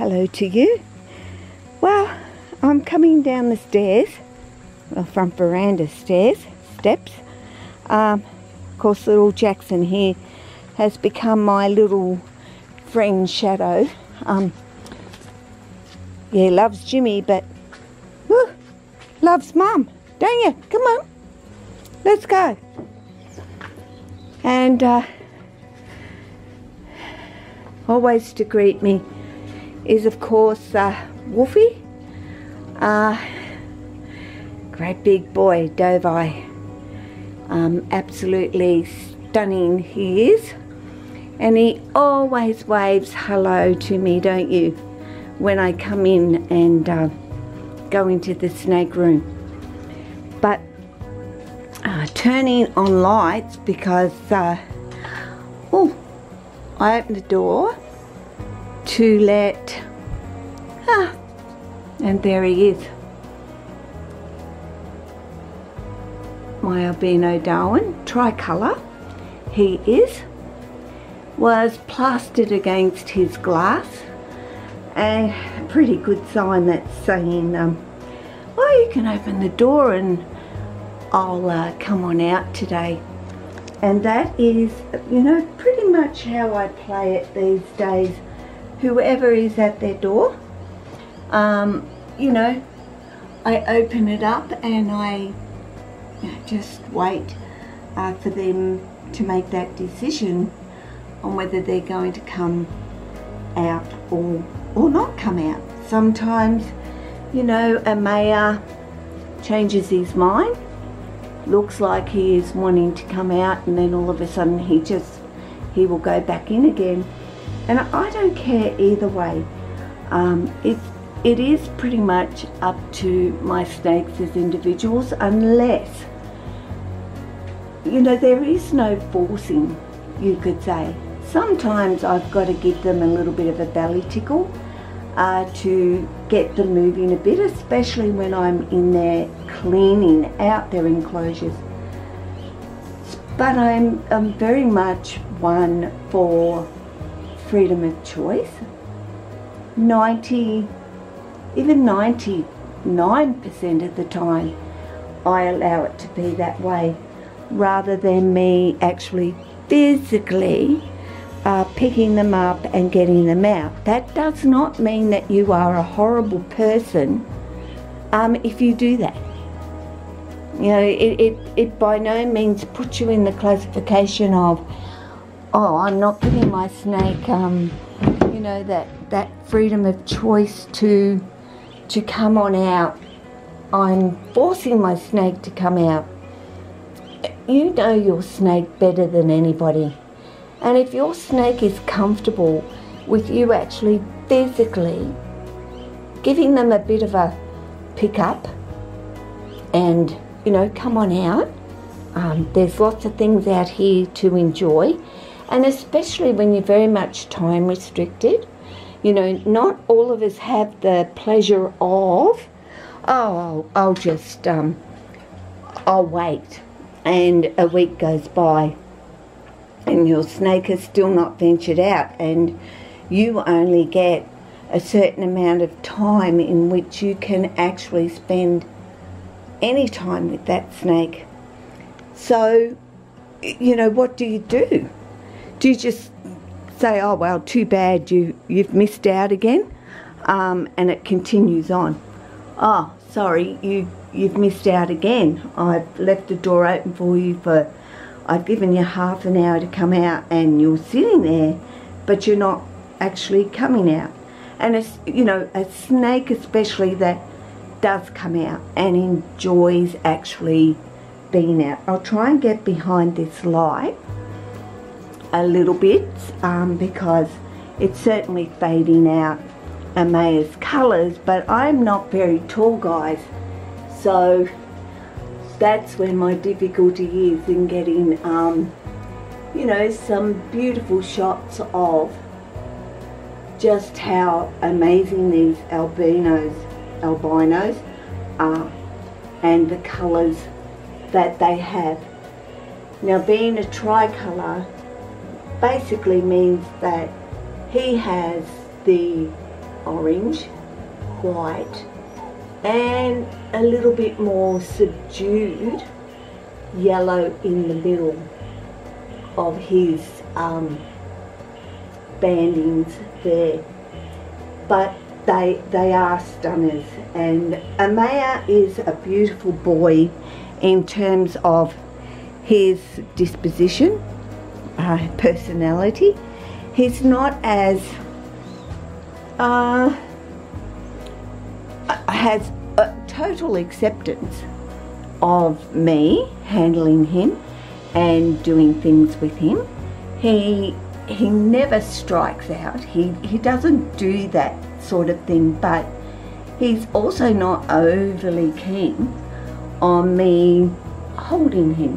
hello to you. Well, I'm coming down the stairs, well, front veranda steps. Of course, little Jackson here has become my little friend shadow. Yeah, loves Jimmy, but loves Mum, don't you? Come on, let's go. And always to greet me is, of course, Wolfie. Great big boy, Dovi. Absolutely stunning he is. And he always waves hello to me, don't you, when I come in and go into the snake room. But turning on lights because I opened the door to let and there he is, my Albino Darwin tricolour. He was plastered against his glass, and a pretty good sign that's saying well, you can open the door and I'll come on out today. And that is, you know, pretty much how I play it these days. Whoever is at their door, you know, I open it up and I just wait for them to make that decision on whether they're going to come out or not come out. Sometimes, you know, Amaya changes his mind, looks like he is wanting to come out, and then all of a sudden he will go back in again. And I don't care either way. It is pretty much up to my snakes as individuals, unless, you know, there is no forcing, you could say. Sometimes I've got to give them a little bit of a belly tickle to get them moving a bit, especially when I'm in there cleaning out their enclosures. But I'm very much one for freedom of choice. even 99% of the time I allow it to be that way, rather than me actually physically picking them up and getting them out. That does not mean that you are a horrible person if you do that. You know, it by no means puts you in the classification of, oh, I'm not giving my snake, you know, that freedom of choice to come on out. I'm forcing my snake to come out. You know your snake better than anybody. And if your snake is comfortable with you actually physically giving them a bit of a pick up and, you know, come on out, there's lots of things out here to enjoy. And especially when you're very much time restricted, you know, not all of us have the pleasure of, oh, I'll just, I'll wait, and a week goes by and your snake has still not ventured out, and you only get a certain amount of time in which you can actually spend any time with that snake. So, you know, what do you do? Do you just say, oh, well, too bad, you've missed out again, and it continues on? Oh, sorry, you've missed out again. I've left the door open for you I've given you half an hour to come out, and you're sitting there, but you're not actually coming out. And it's, you know, a snake especially that does come out and enjoys actually being out. I'll try and get behind this light a little bit because it's certainly fading out Amaya's colours, but I'm not very tall, guys, so that's where my difficulty is in getting you know, some beautiful shots of just how amazing these albinos are and the colours that they have. Now, being a tricolour basically means that he has the orange, white, and a little bit more subdued yellow in the middle of his bandings there. But they are stunners, and Amaya is a beautiful boy in terms of his disposition, personality. He's not as has a total acceptance of me handling him and doing things with him. He never strikes out. He doesn't do that sort of thing, but he's also not overly keen on me holding him.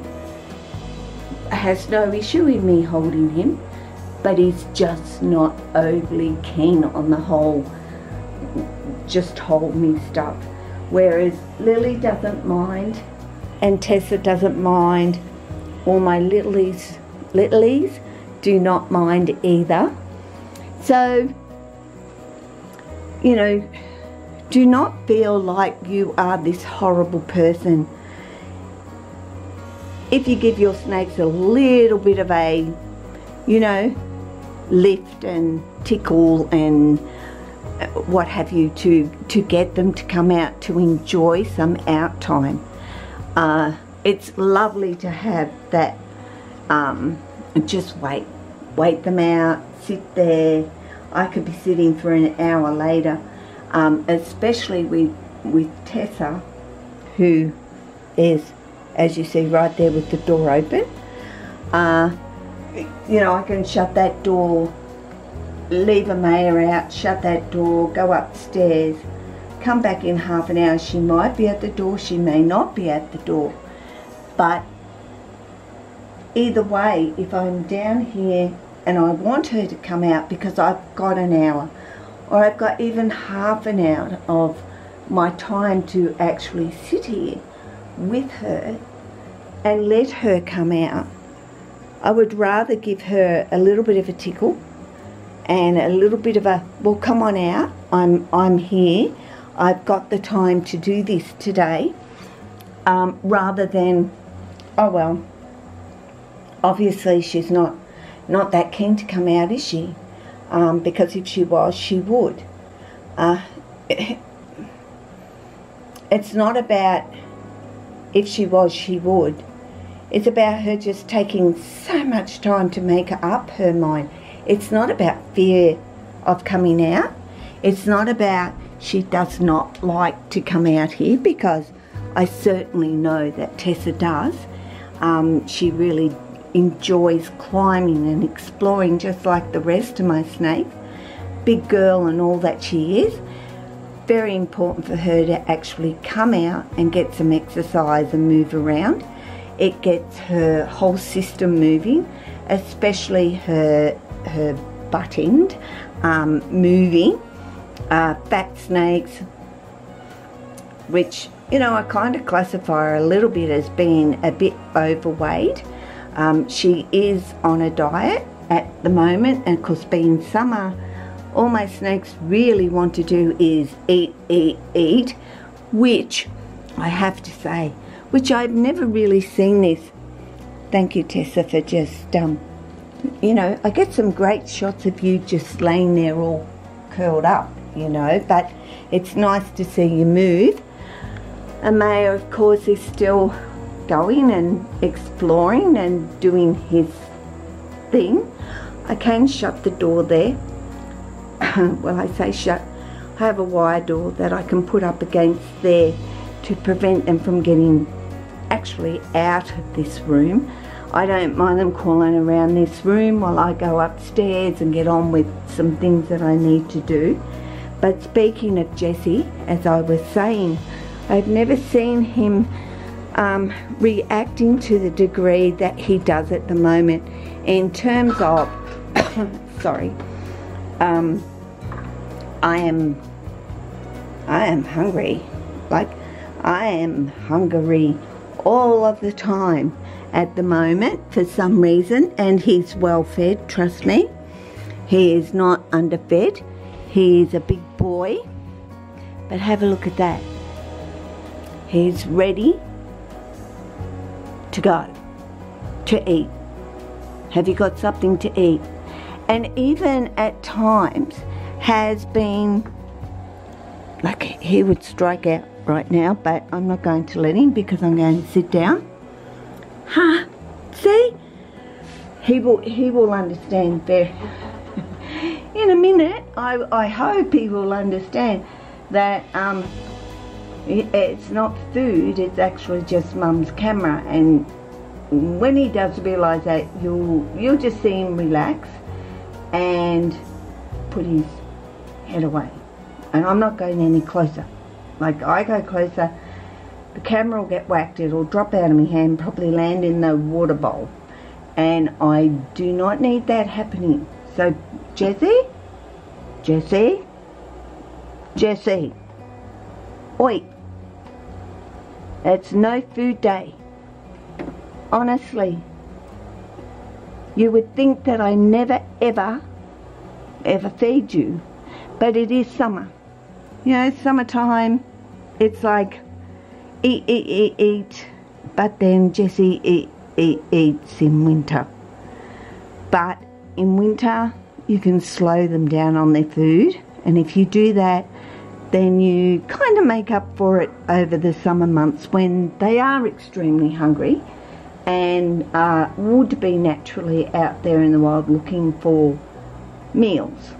Has no issue in me holding him, but he's just not overly keen on the whole just hold me stuff. Whereas Lily doesn't mind, and Tessa doesn't mind, or my littlies do not mind either. So, you know, do not feel like you are this horrible person. If you give your snakes a little bit of a, you know, lift and tickle and what have you to get them to come out to enjoy some out time, it's lovely to have that. Just wait them out, sit there. I could be sitting for an hour later, especially with Tessa, who is, as you see right there with the door open. You know, I can shut that door, leave Amaya out, shut that door, go upstairs, come back in half an hour. She might be at the door, she may not be at the door, but either way, if I'm down here and I want her to come out because I've got an hour, or I've got even half an hour of my time to actually sit here with her and let her come out, I would rather give her a little bit of a tickle and a little bit of a, well, come on out, I'm here, I've got the time to do this today, rather than, oh well, obviously she's not that keen to come out, is she? Because if she was, she would. It's not about if she was, she would. It's about her just taking so much time to make up her mind. It's not about fear of coming out. It's not about she does not like to come out here, because I certainly know that Tessa does. She really enjoys climbing and exploring just like the rest of my snakes. Big girl and all that she is. Very important for her to actually come out and get some exercise and move around. It gets her whole system moving, especially her butt end moving. Fat snakes, which, you know, I kind of classify her a little bit as being a bit overweight. She is on a diet at the moment, and of course being summer, all my snakes really want to do is eat, which I have to say, which I've never really seen this. Thank you, Tessa, for just, you know, I get some great shots of you just laying there all curled up, you know, but it's nice to see you move. Amaya, of course, is still going and exploring and doing his thing. I can shut the door there. Well, I say shut. I have a wire door that I can put up against there to prevent them from getting actually out of this room. I don't mind them crawling around this room while I go upstairs and get on with some things that I need to do. But speaking of Jesse, as I was saying, I've never seen him reacting to the degree that he does at the moment in terms of sorry, I am hungry. Like, I am hungry all of the time at the moment for some reason, and he's well fed, trust me. He is not underfed. He's a big boy, but have a look at that. He's ready to go, to eat. Have you got something to eat? And even at times has been, like he would strike out right now, but I'm not going to let him because I'm going to sit down. Huh? See? He will understand very in a minute. I hope he will understand that it's not food, it's actually just Mum's camera. And when he does realise that, you'll just see him relax and put his head away. And I'm not going any closer. Like, I go closer, the camera will get whacked, it'll drop out of my hand, probably land in the water bowl. And I do not need that happening. So, Jessie, oi, it's no food day. Honestly, you would think that I never ever feed you, but it is summer. You know, summertime, it's like eat, but then Jessie eats in winter. But in winter, you can slow them down on their food, and if you do that, then you kind of make up for it over the summer months when they are extremely hungry and would be naturally out there in the wild looking for meals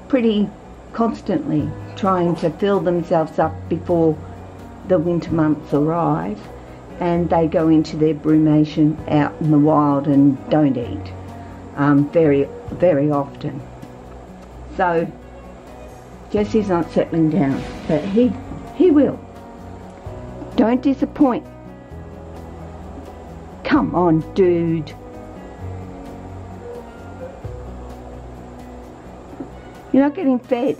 pretty constantly, trying to fill themselves up before the winter months arrive, and they go into their brumation out in the wild and don't eat very, very often. So Jessie's not settling down, but he will. Don't disappoint. Come on, dude. You're not getting fed.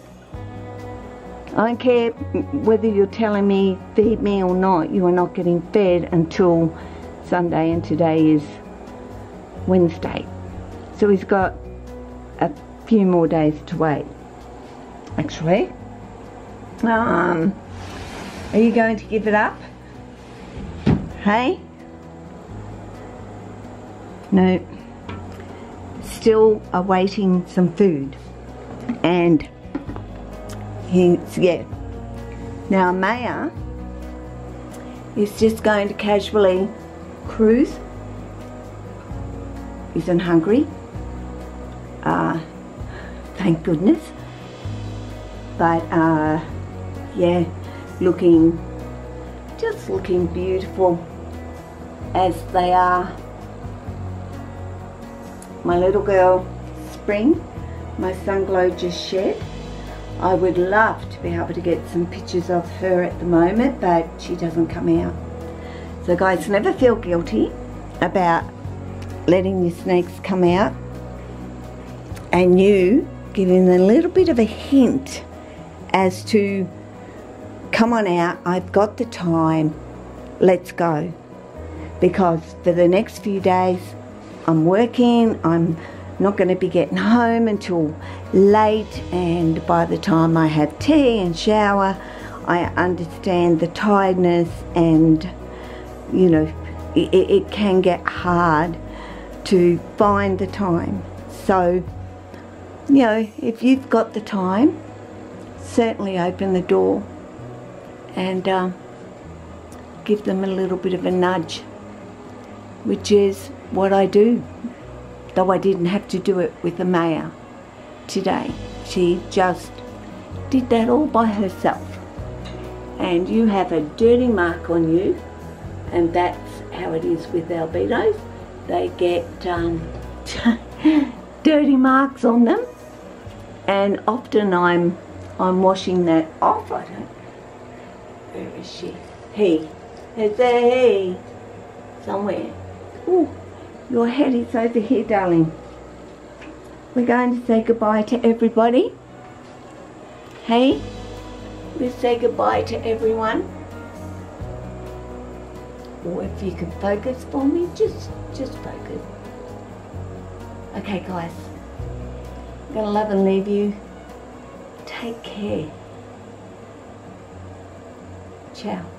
I don't care whether you're telling me feed me or not, you are not getting fed until Sunday, and today is Wednesday. So he's got a few more days to wait. Actually, are you going to give it up? Hey? No. Still awaiting some food. And yeah. Now Amaya is just going to casually cruise. Isn't hungry. Thank goodness. But yeah, just looking beautiful as they are. My little girl Spring, my sunglow just shed. I would love to be able to get some pictures of her at the moment, but she doesn't come out. So guys, never feel guilty about letting your snakes come out and you giving them a little bit of a hint as to, come on out, I've got the time, let's go. Because for the next few days I'm working, I'm not going to be getting home until late, and by the time I have tea and shower, I understand the tiredness, and you know, it can get hard to find the time. So, you know, if you've got the time, certainly open the door and give them a little bit of a nudge, which is what I do. Though I didn't have to do it with Amaya today. She just did that all by herself. And you have a dirty mark on you, and that's how it is with albinos. They get dirty marks on them, and often I'm washing that off. I don't. Where is she? He. Is there he? Somewhere. Ooh. Your head is over here, darling. We're going to say goodbye to everybody. Hey, we'll say goodbye to everyone. Or if you can focus for me, just focus. Okay, guys. I'm going to love and leave you. Take care. Ciao.